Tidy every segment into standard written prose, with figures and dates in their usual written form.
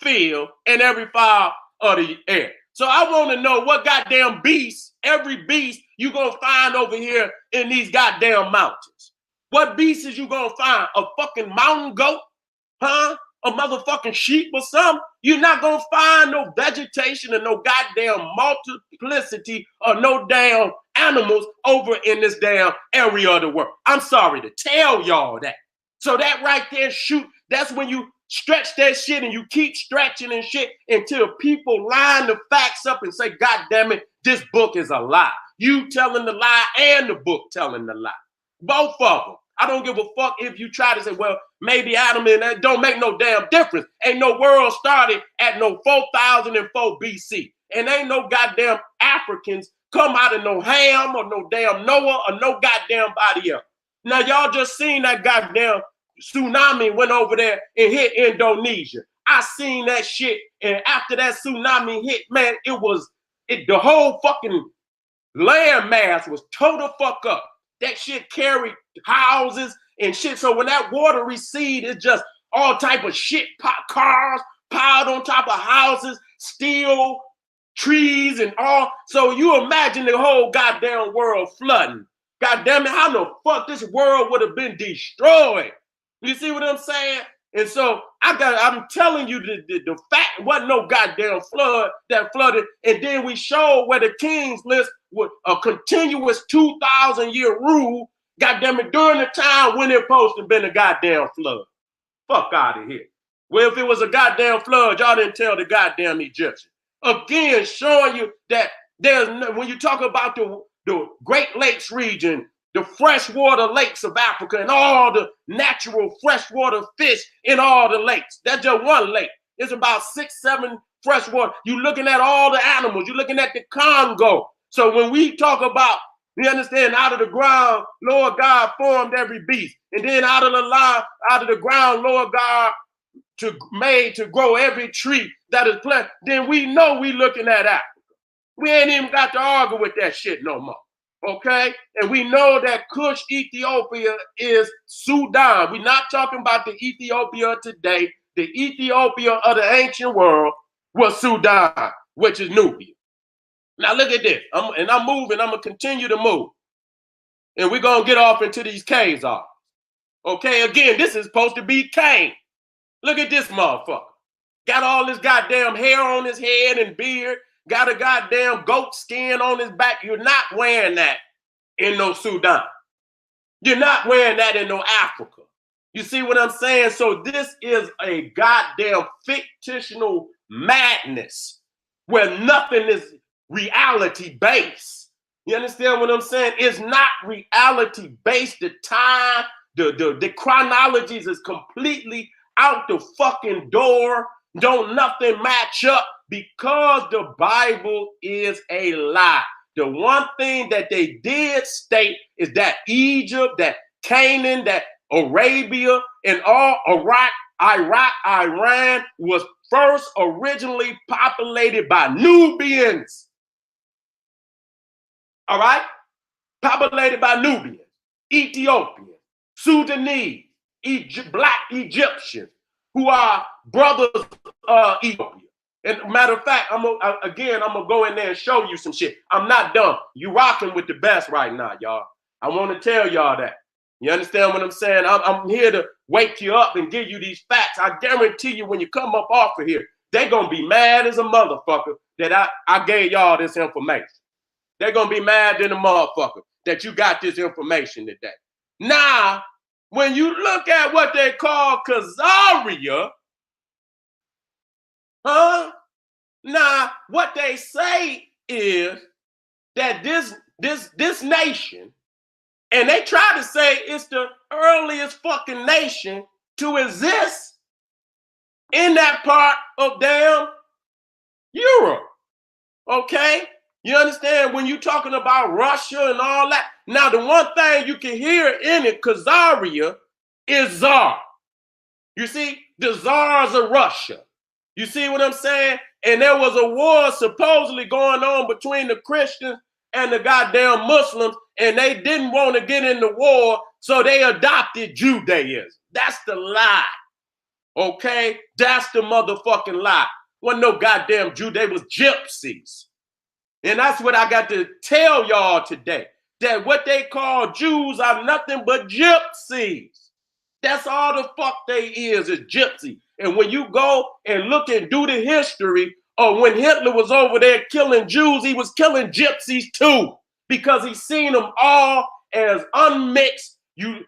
field, and every fowl of the air. So I want to know what goddamn beast, every beast you going to find over here in these goddamn mountains. What beast is you going to find? A fucking mountain goat? Huh? A motherfucking sheep or something? You're not going to find no vegetation and no goddamn multiplicity or no damn animals over in this damn area of the world. I'm sorry to tell y'all that. So that right there, that's when you stretch that shit and you keep stretching and shit until people line the facts up and say, God damn it, this book is a lie. You telling the lie and the book telling the lie. Both of them. I don't give a fuck if you try to say, well, maybe Adam and that don't make no damn difference. Ain't no world started at no 4004 BC. And ain't no goddamn Africans come out of no Ham or no damn Noah or no goddamn body else. Now, y'all just seen that goddamn tsunami went over there and hit Indonesia. I seen that shit. And after that tsunami hit, man, the whole fucking landmass was total fuck up. That shit carried houses and shit. So when that water recedes, it's just all type of shit, cars piled on top of houses, steel, trees, and all. So you imagine the whole goddamn world flooding. God damn it, how the fuck this world would have been destroyed? You see what I'm saying? And so I'm telling you the fact wasn't no goddamn flood that flooded. And then we showed where the king's list with a continuous 2,000-year rule, goddamn it, during the time when it supposed to have been a goddamn flood. Fuck out of here. Well, if it was a goddamn flood, y'all didn't tell the goddamn Egyptian. Again, showing you that when you talk about the Great Lakes region, the freshwater lakes of Africa and all the natural freshwater fish in all the lakes. That's just one lake. It's about 6, 7 freshwater. You're looking at all the animals. You're looking at the Congo. So when we talk about, you understand, out of the ground, Lord God formed every beast. And then out of the ground, Lord God made to grow every tree that is planted. Then we know we looking at Africa. We ain't even got to argue with that shit no more. Okay? And we know that Kush, Ethiopia is Sudan. We're not talking about the Ethiopia today. The Ethiopia of the ancient world was Sudan, which is Nubia. Now look at this. I'm moving. I'm going to continue to move. And we're going to get off into these Khazars. Okay? Again, this is supposed to be Cain. Look at this motherfucker. Got all this goddamn hair on his head and beard. Got a goddamn goat skin on his back. You're not wearing that in no Sudan. You're not wearing that in no Africa. You see what I'm saying? So this is a goddamn fictional madness where nothing is reality based. You understand what I'm saying? It's not reality based. The time, the chronologies is completely out the fucking door. Don't nothing match up because the Bible is a lie. The one thing that they did state is that Egypt, that Canaan, that Arabia, and all Iraq, Iran was first originally populated by Nubians. All right? Populated by Nubians, Ethiopians, Sudanese, Black Egyptians, who are brothers of Ethiopia. And matter of fact, I'm gonna go in there and show you some shit. I'm not done. You rocking with the best right now, y'all. I want to tell y'all that. You understand what I'm saying? I'm here to wake you up and give you these facts. I guarantee you when you come up off of here, they're gonna be mad as a motherfucker that I gave y'all this information. They're gonna be mad than a motherfucker that you got this information today. Now, when you look at what they call Khazaria, now what they say is that this nation, and they try to say it's the earliest fucking nation to exist in that part of damn Europe. Okay? You understand when you're talking about Russia and all that? Now, the one thing you can hear in it, Khazaria, is Tsar. You see, the Tsars of Russia. You see what I'm saying? And there was a war supposedly going on between the Christians and the goddamn Muslims, and they didn't want to get in the war, so they adopted Judaism. That's the lie. Okay, that's the motherfucking lie. Wasn't no goddamn Jew, they was gypsies. And that's what I got to tell y'all today. That what they call Jews are nothing but gypsies. That's all the fuck they is gypsy. And when you go and look and do the history of when Hitler was over there killing Jews, he was killing gypsies too, because he seen them all as unmixed. He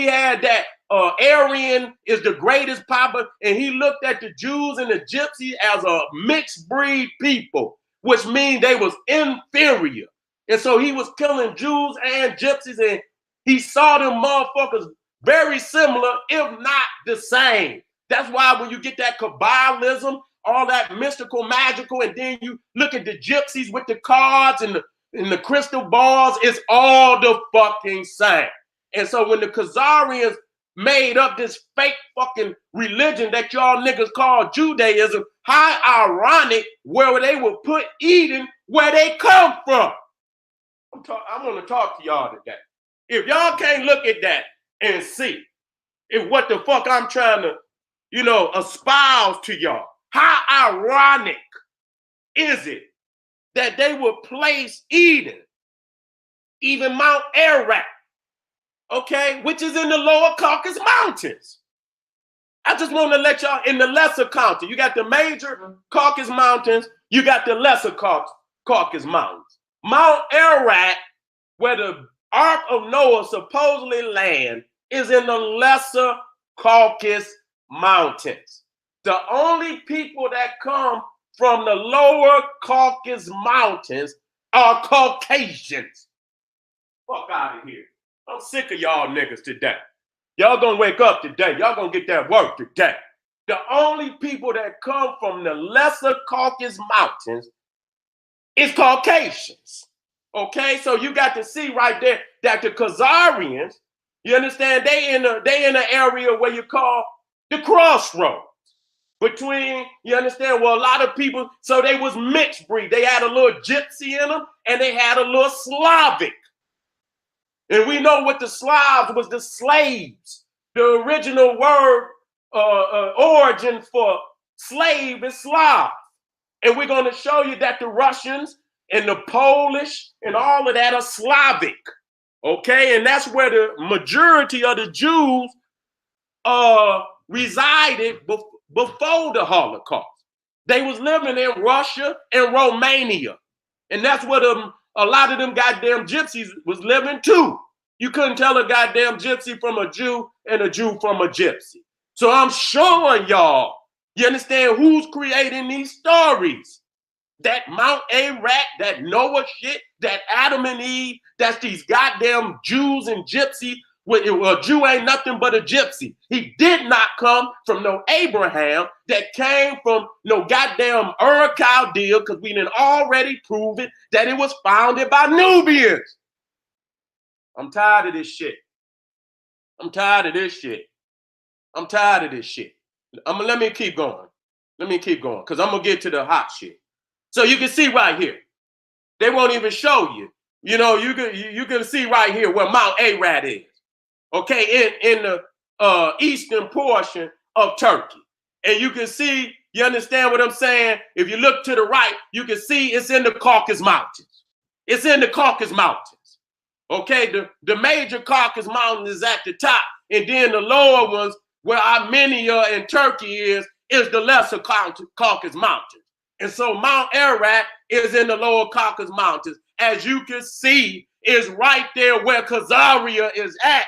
had that Aryan is the greatest papa, and he looked at the Jews and the gypsies as a mixed breed people, which means they was inferior. And so he was killing Jews and gypsies, and he saw them motherfuckers very similar, if not the same. That's why when you get that Kabbalism, all that mystical, magical, and then you look at the gypsies with the cards and the crystal balls, it's all the fucking same. And so when the Khazarians made up this fake fucking religion that y'all niggas call Judaism, how ironic where they would put Eden where they come from. I'm going to talk to y'all today. If y'all can't look at that and see if what the fuck I'm trying to, espouse to y'all, how ironic is it that they would place Eden, even Mount Ararat, okay, which is in the lower Caucasus Mountains. I just want to let y'all in the lesser county. You got the major Caucasus Mountains, you got the lesser Caucasus Mountains. Mount Ararat, where the Ark of Noah supposedly land, is in the lesser Caucasus Mountains. The only people that come from the lower Caucasus Mountains are Caucasians. Fuck out of here. I'm sick of y'all niggas today. Y'all gonna wake up today. Y'all gonna get that work today. The only people that come from the lesser Caucasus Mountains is Caucasians. Okay, so you got to see right there that the Khazarians, you understand, they in the area where you call the crossroads between, you understand, well, a lot of people, so they was mixed breed. They had a little gypsy in them and they had a little Slavic. And we know what the Slavs was, the slaves. The original word origin for slave is Slav. And we're going to show you that the Russians and the Polish and all of that are Slavic. Okay, and that's where the majority of the Jews resided before the Holocaust. They was living in Russia and Romania. And that's where a lot of them goddamn gypsies was living too. You couldn't tell a goddamn gypsy from a Jew and a Jew from a gypsy. So I'm showing y'all, you understand, who's creating these stories. That Mount Ararat, that Noah shit, that Adam and Eve, that's these goddamn Jews and gypsy. Well, a Jew ain't nothing but a gypsy. He did not come from no Abraham, that came from no goddamn Ur-Chaldea, because we done already proven that it was founded by Nubians. I'm tired of this shit. I'm tired of this shit. I'm tired of this shit. Let me keep going. Let me keep going, because I'm going to get to the hot shit. So you can see right here. They won't even show you. You can see right here where Mount Ararat is. Okay, in the eastern portion of Turkey. And you can see, you understand what I'm saying? If you look to the right, you can see it's in the Caucasus Mountains. It's in the Caucasus Mountains. Okay, the major Caucasus Mountain is at the top, and then the lower ones, where Armenia and Turkey is the lesser Caucasus Mountains. And so Mount Ararat is in the lower Caucasus Mountains. As you can see, is right there where Khazaria is at.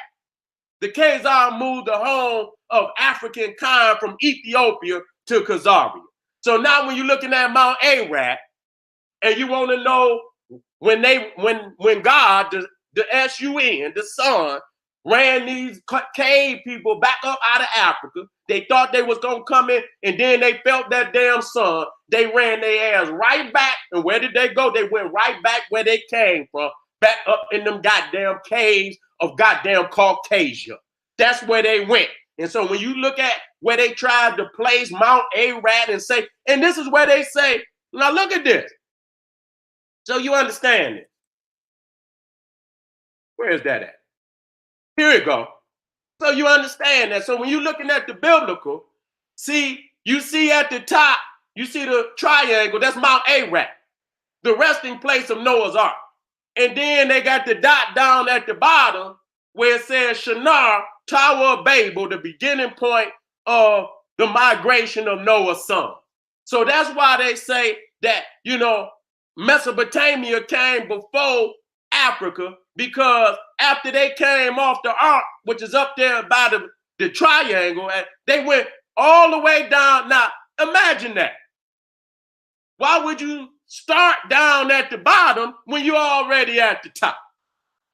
The Khazars moved the home of African kind from Ethiopia to Khazaria. So now when you're looking at Mount Ararat, and you want to know when God, the S-U-N, the Son, ran these cave people back up out of Africa. They thought they was going to come in, and then they felt that damn sun. They ran their ass right back. And where did they go? They went right back where they came from, back up in them goddamn caves of goddamn Caucasia. That's where they went. And so when you look at where they tried to place Mount Ararat and say, and this is where they say, now look at this. So you understand it. Where is that at? Here you go. So you understand that. So when you're looking at the biblical, see, you see at the top, you see the triangle, that's Mount Ararat, the resting place of Noah's Ark. And then they got the dot down at the bottom where it says Shinar, Tower of Babel, the beginning point of the migration of Noah's son. So that's why they say that, you know, Mesopotamia came before Africa, because after they came off the ark, which is up there by the triangle, and they went all the way down. Now, imagine that. Why would you start down at the bottom when you're already at the top?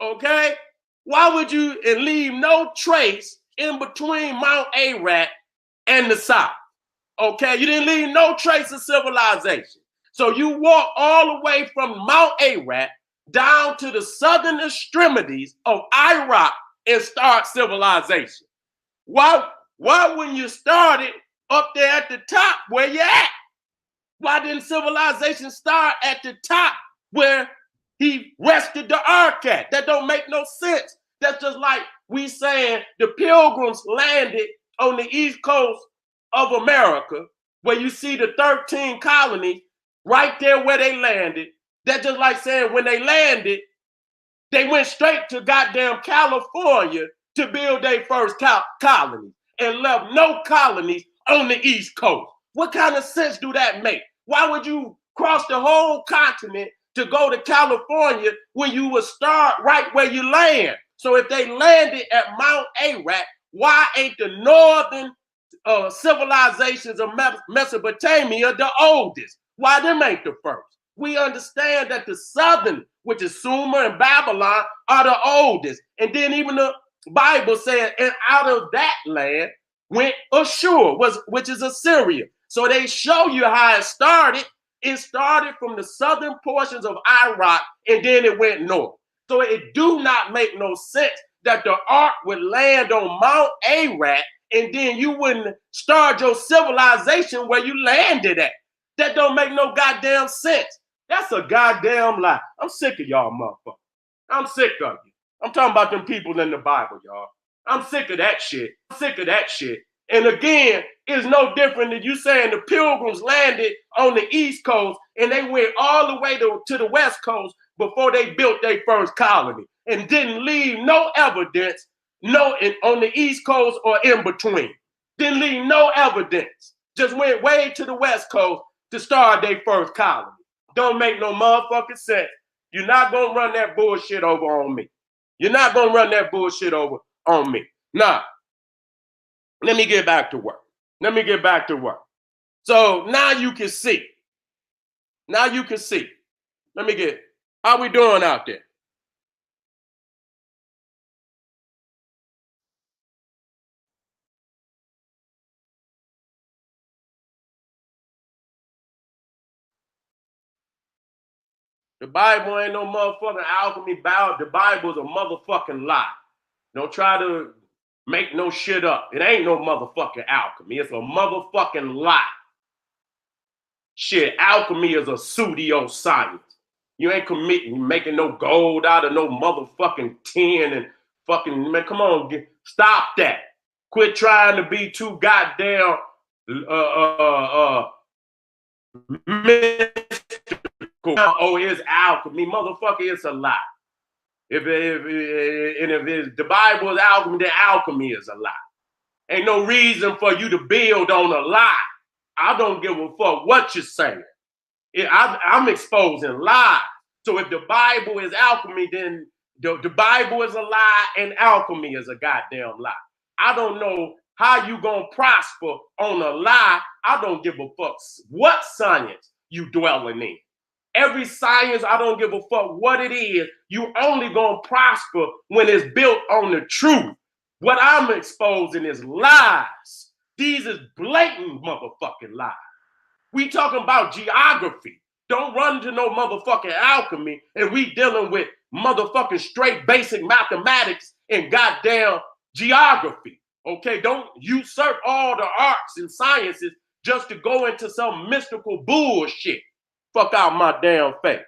Okay? Why would you leave no trace in between Mount Ararat and the south? Okay? You didn't leave no trace of civilization. So you walk all the way from Mount Ararat down to the southern extremities of Iraq and start civilization. Why when you started up there at the top where you at? Why didn't civilization start at the top where he rested the ark at? That don't make no sense. That's just like we saying the Pilgrims landed on the east coast of America, where you see the 13 colonies right there where they landed. That's just like saying when they landed, they went straight to goddamn California to build their first colony and left no colonies on the East Coast. What kind of sense do that make? Why would you cross the whole continent to go to California when you would start right where you land? So if they landed at Mount Ararat, why ain't the northern civilizations of Mesopotamia the oldest? Why them ain't the first? We understand that the southern, which is Sumer and Babylon, are the oldest. And then even the Bible said, and out of that land went Ashur, which is Assyria. So they show you how it started. It started from the southern portions of Iraq, and then it went north. So it do not make no sense that the ark would land on Mount Ararat, and then you wouldn't start your civilization where you landed at. That don't make no goddamn sense. That's a goddamn lie. I'm sick of y'all motherfuckers. I'm sick of you. I'm talking about them people in the Bible, y'all. I'm sick of that shit. I'm sick of that shit. And again, it's no different than you saying the Pilgrims landed on the East Coast and they went all the way to the West Coast before they built their first colony and didn't leave no evidence on the East Coast or in between. Didn't leave no evidence. Just went way to the West Coast to start their first colony. Don't make no motherfucking sense. You're not going to run that bullshit over on me. You're not going to run that bullshit over on me. Now, let me get back to work. Let me get back to work. So now you can see. Now you can see. How we doing out there? The Bible ain't no motherfucking alchemy. The Bible's a motherfucking lie. Don't try to make no shit up. It ain't no motherfucking alchemy. It's a motherfucking lie. Shit, alchemy is a pseudoscience. You ain't making no gold out of no motherfucking tin and fucking, man, come on, stop that. Quit trying to be too goddamn mystical. Oh, it's alchemy. Motherfucker, it's a lie. If the Bible is alchemy, then alchemy is a lie. Ain't no reason for you to build on a lie. I don't give a fuck what you're saying. I'm exposing lies. So if the Bible is alchemy, then the Bible is a lie and alchemy is a goddamn lie. I don't know how you gonna prosper on a lie. I don't give a fuck what science you dwelling in. Every science, I don't give a fuck what it is. You only gonna prosper when it's built on the truth. What I'm exposing is lies. These is blatant motherfucking lies. We talking about geography. Don't run to no motherfucking alchemy, and we dealing with motherfucking straight basic mathematics and goddamn geography. Okay, don't usurp all the arts and sciences just to go into some mystical bullshit. Fuck out my damn face.